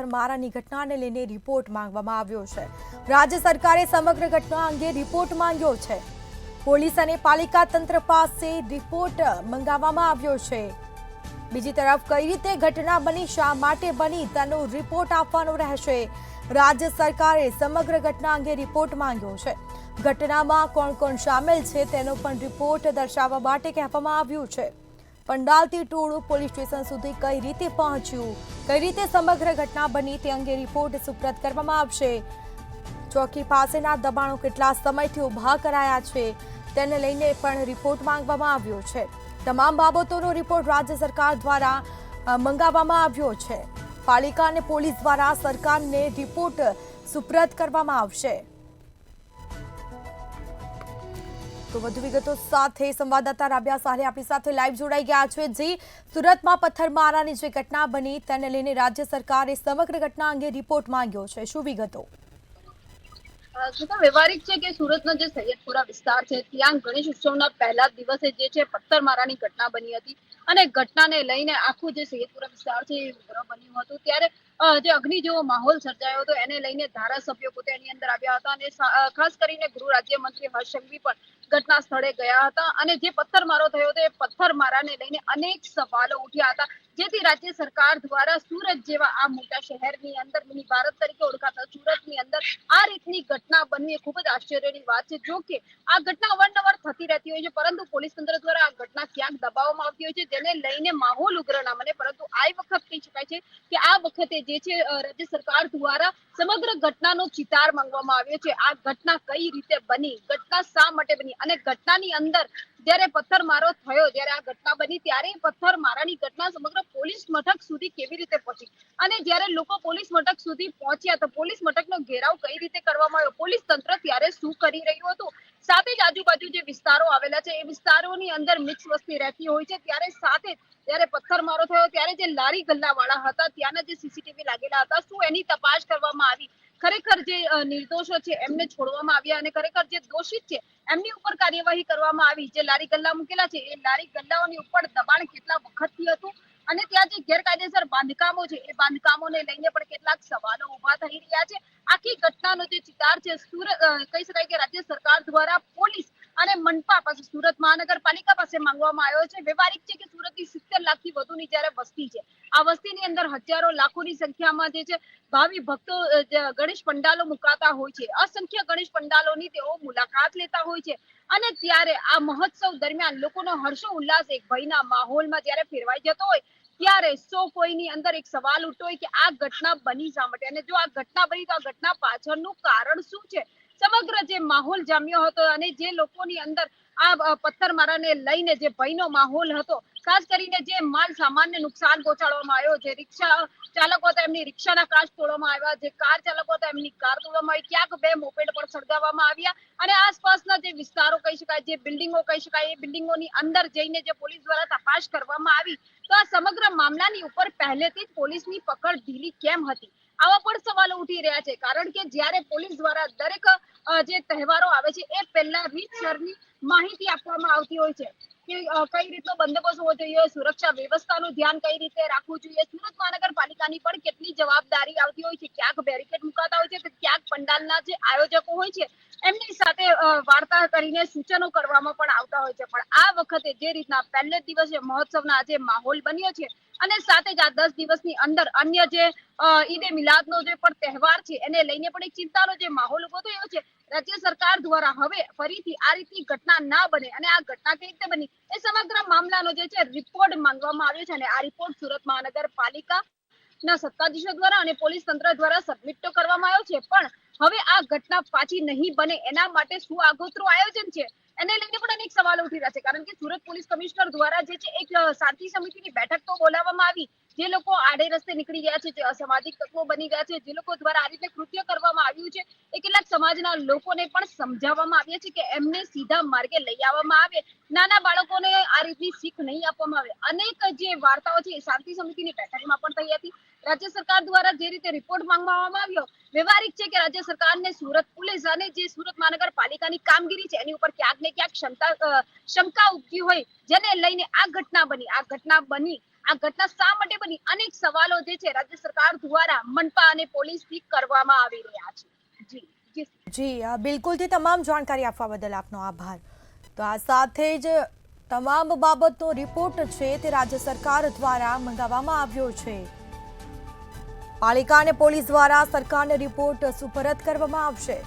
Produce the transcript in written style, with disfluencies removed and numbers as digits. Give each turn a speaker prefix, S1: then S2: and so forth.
S1: પથ્થરમારાની ઘટનાને લઈને રિપોર્ટ માંગવામાં આવ્યો છે। રાજ્ય સરકારે સમગ્ર ઘટના અંગે રિપોર્ટ માંગ્યો છે। પોલીસ અને પાલિકા તંત્ર પાસે રિપોર્ટ મંગાવવામાં આવ્યો છે। બીજી તરફ કઈ રીતે ઘટના બની, શા માટે બની તેનો રિપોર્ટ આપવાનો રહેશે। રાજ્ય સરકારે સમગ્ર ઘટના અંગે રિપોર્ટ માંગ્યો છે। ઘટનામાં કોણ કોણ સામેલ છે તેનો પણ રિપોર્ટ દર્શાવવા માટે કહેવામાં આવ્યું છે। પંડાલથી ટોળું પોલીસ સ્ટેશન સુધી કઈ રીતે પહોંચ્યું, કઈ રીતે સમગ્ર ઘટના બની તે અંગે રિપોર્ટ સુપ્રત કરવામાં આવશે। ચોકી પાસેના દબાણો કેટલા સમયથી ઊભા કરાયા છે તેને લઈને પણ રિપોર્ટ માંગવામાં આવ્યો છે। તમામ બાબતોનો રિપોર્ટ રાજ્ય સરકાર દ્વારા મંગાવવામાં આવ્યો છે। પાલિકા અને પોલીસ દ્વારા સરકારને રિપોર્ટ સુપ્રત કરવામાં આવશે। તો વધુ વિગતો સાથે સંવાદદાતા રાબિયા સાલે આપણી સાથે લાઈવ જોડાઈ ગયા છે। જી, સુરતમાં પથ્થરમારાની જે ઘટના બની તેને લઈને રાજ્ય સરકારે સમગ્ર ઘટના અંગે રિપોર્ટ માંગ્યો છે, શું વિગતો?
S2: વ્યવહારિક છે કે સુરતનો જે સૈયદપુરા વિસ્તાર છે ત્યાં ગણેશ ઉત્સવના પહેલા દિવસે જે છે પથ્થરમારાની ઘટના બની હતી અને ઘટનાને લઈને આખું જે સૈયદપુરા વિસ્તાર છે એ ઉગ્ર બન્યું હતું। ત્યારે જે અગ્નિ જેવો માહોલ સર્જાયો હતો એને લઈને ધારાસભ્યો પોતે એની અંદર આવ્યા હતા અને ખાસ કરીને ગૃહ રાજ્યમંત્રી હર્ષ સંઘવી પણ ઘટના સ્થળે ગયા હતા અને જે પથ્થરમારો થયો હતો એ પથ્થરમારાને લઈને અનેક સવાલો ઉઠ્યા હતા, જેથી રાજ્ય સરકાર દ્વારા સુરત જેવા આ મોટા શહેરની અંદર મિની ભારત તરીકે ઓળખાતા સુરતની અંદર આ રીતની ઘટના બનવી એ ખૂબ જ આશ્ચર્યની વાત છે। જો કે આ ઘટના અવારનવાર થતી રહેતી હોય છે, પરંતુ પોલીસ તંત્ર દ્વારા આ ઘટના ક્યાંક દબાવવામાં આવતી હોય છે, જેને લઈને માહોલ ઉગ્ર ના બને। પરંતુ આ વખત કહી શકાય છે કે આ વખતે જે છે રાજ્ય સરકાર દ્વારા સમગ્ર ઘટનાનો ચિતાર માંગવામાં આવ્યો છે। આ ઘટના કઈ રીતે બની, ઘટના શા માટે બની અને ઘટનાની અંદર જ્યારે પથ્થરમારો થયો, જ્યારે આ ઘટના બની ત્યારે પથ્થરમારાની ઘટના સમગ્ર પોલીસ મથક સુધી કેવી રીતે પહોંચી અને જ્યારે લોકો પોલીસ મથક સુધી પહોંચ્યા તો પોલીસ મથકનો ઘેરાવ કઈ રીતે કરવામાં આવ્યો, પોલીસ તંત્ર ત્યારે શું કરી રહ્યું હતું, સાથે જ આજુબાજુ જે વિસ્તારો આવેલા છે એ વિસ્તારોની અંદર મિક્સ વસ્તી રહેતી હોય છે, ત્યારે સાથે જ્યારે પથ્થરમારો થયો ત્યારે જે લારી ગલ્લા વાળા હતા ત્યાંના જે સીસીટીવી લાગેલા હતા, શું એની તપાસ કરવામાં આવી, ખરેખર જે નિર્દોષો છે એમને છોડવામાં આવ્યા અને ખરેખર જે દોષિત છે એમની ઉપર કાર્યવાહી કરવામાં આવી। જે લારી ગલ્લા મૂકેલા છે એ લારી ગલ્લાઓની ઉપર દબાણ કેટલા વખતથી હતું અને ત્યાં જે ગેરકાયદેસર બાંધકામો છે એ બાંધકામોને લઈને પણ કેટલાક સવાલો ઉભા થઈ રહ્યા છે। આખી ઘટનાનો જે ચિતાર છે સુરત કહી શકાય કે રાજ્ય સરકાર દ્વારા પોલીસ અને મનપા પાસે, સુરત મહાનગરપાલિકા પાસે માંગવામાં આવ્યો છે। વ્યવહારિક છે કે સુરતની 70 લાખથી વધુની જ્યારે વસ્તી છે, આ વસ્તીની અંદર હજારો લાખોની સંખ્યામાં જે છે ભાવિ ભક્તો ગણેશ પંડાલો મુકાતા હોય છે, અસંખ્ય ગણેશ પંડાલોની તેઓ મુલાકાત લેતા હોય છે અને ત્યારે આ મહોત્સવ દરમિયાન લોકોનો હર્ષો ઉલ્લાસ એક ભયના માહોલમાં જ્યારે ફેરવાઈ જતો હોય ત્યારે સૌ કોઈની અંદર એક સવાલ ઉઠતો હોય કે આ ઘટના બની શા માટે અને જો આ ઘટના બની તો આ ઘટના પાછળનું કારણ શું છે। સમગ્ર જે માહોલ જામ્યો હતો અને જે લોકોની અંદર આ પથ્થરમારાને લઈને જે ભયનો માહોલ હતો, ખાસ કરીને જે માલ સામાનને નુકસાન પહોંચાડવામાં આવ્યો, જે રિક્ષા ચાલકો હતા એમની રિક્ષાના કાચ તોડવામાં આવ્યા, જે કાર ચાલકો હતા એમની કાર તોડવામાં આવી, ક્યાંક 2 મોપેડ પણ સળગાવવામાં આવ્યા અને આસપાસના જે વિસ્તારો કહી શકાય, જે બિલ્ડિંગો કહી શકાય, એ બિલ્ડિંગોની અંદર જઈને જે પોલીસ દ્વારા તપાસ કરવામાં આવી તો આ સમગ્ર મામલાની ઉપર પહેલેથી જ પોલીસની પકડ ઢીલી કેમ હતી, આવા પણ સવાલો ઉઠી રહ્યા છે। કારણ કે જ્યારે પોલીસ દ્વારા દરેક જે તહેવારો આવે છે એ પહેલા રીતસરની માહિતી આપવામાં આવતી હોય છે કે કઈ રીતનો બંદોબસ્ત હોવો જોઈએ, સુરક્ષા વ્યવસ્થાનું ધ્યાન કઈ રીતે રાખવું જોઈએ, સુરત મહાનગરપાલિકાની પણ કેટલી જવાબદારી આવતી હોય છે, ક્યાંક બેરિકેડ મુકાતા હોય છે તો ક્યાંક પંડાલના જે આયોજકો હોય છે એમની સાથે વાર્તા કરીને સૂચનો કરવામાં પણ આવતા હોય છે। પણ આ વખતે જે રીતના પહેલે દિવસે મહોત્સવના આજે માહોલ બન્યો છે અને સાથે જ આ 10 દિવસની અંદર અન્ય જે ઈદે મિલાદનો જે પણ તહેવાર છે એને લઈને પણ એક ચિંતાનો જે માહોલ ઉભો થયો છે, રાજ્ય સરકાર દ્વારા હવે ફરીથી આ રીતની ઘટના ના બને અને આ ઘટના કઈ રીતે બની એ સમગ્ર મામલાનો જે છે રિપોર્ટ માંગવામાં આવ્યો છે અને આ રિપોર્ટ સુરત મહાનગરપાલિકા ના સત્તાધીશો દ્વારા અને પોલીસ તંત્ર દ્વારા સબમિટ તો કરવામાં આવ્યો છે, પણ હવે આ ઘટના પાછી નહીં બને એના માટે શું આગોતરું આયોજન છે એને લઈને પણ અનેક સવાલો ઉઠી રહ્યા છે। કારણ કે સુરત પોલીસ કમિશનર દ્વારા જે છે એક શાંતિ સમિતિની બેઠક તો બોલાવવામાં આવી, જે લોકો આડે રસ્તે નીકળી ગયા છે, જે અસામાજિક તત્વો બની ગયા છે, જે લોકો દ્વારા આ રીતે કૃત્ય કરવામાં આવ્યું છે એ કેટલાક સમાજના લોકોને પણ સમજાવવામાં આવ્યા છે કે એમને સીધા માર્ગે લઈ આવવામાં આવે, નાના બાળકોને આ રીતની શીખ નહીં આપવામાં આવે। અનેક જે વાર્તાઓ છે એ શાંતિ સમિતિની બેઠકમાં પણ થઈ હતી। રાજ્ય સરકાર દ્વારા જે રીતે રિપોર્ટ માંગવામાં આવ્યો, વ્યવહારિક છે કે રાજ્ય સરકારને સુરત પોલીસ અને જે સુરત મહાનગરપાલિકાની કામગીરી છે એની ઉપર ક્યાંક ને ક્યાંક શંકા ઉપજી હોય, જેને લઈને આ ઘટના બની આ ઘટના શા માટે બની? અનેક સવાલો જે છે રાજ્ય સરકાર દ્વારા મનપા અને પોલીસથી કરવામાં આવી રહ્યા છે. જી જી
S1: જી બિલકુલથી તમામ જાણકારી આપવા બદલ આપનો આભાર. તો આ સાથે જ તમામ બાબતનો રિપોર્ટ છે તે રાજ્ય સરકાર દ્વારા મંગાવવામાં આવ્યો છે. પાલિકા અને પોલીસ દ્વારા સરકારને રિપોર્ટ સુપરત કરવામાં આવશે.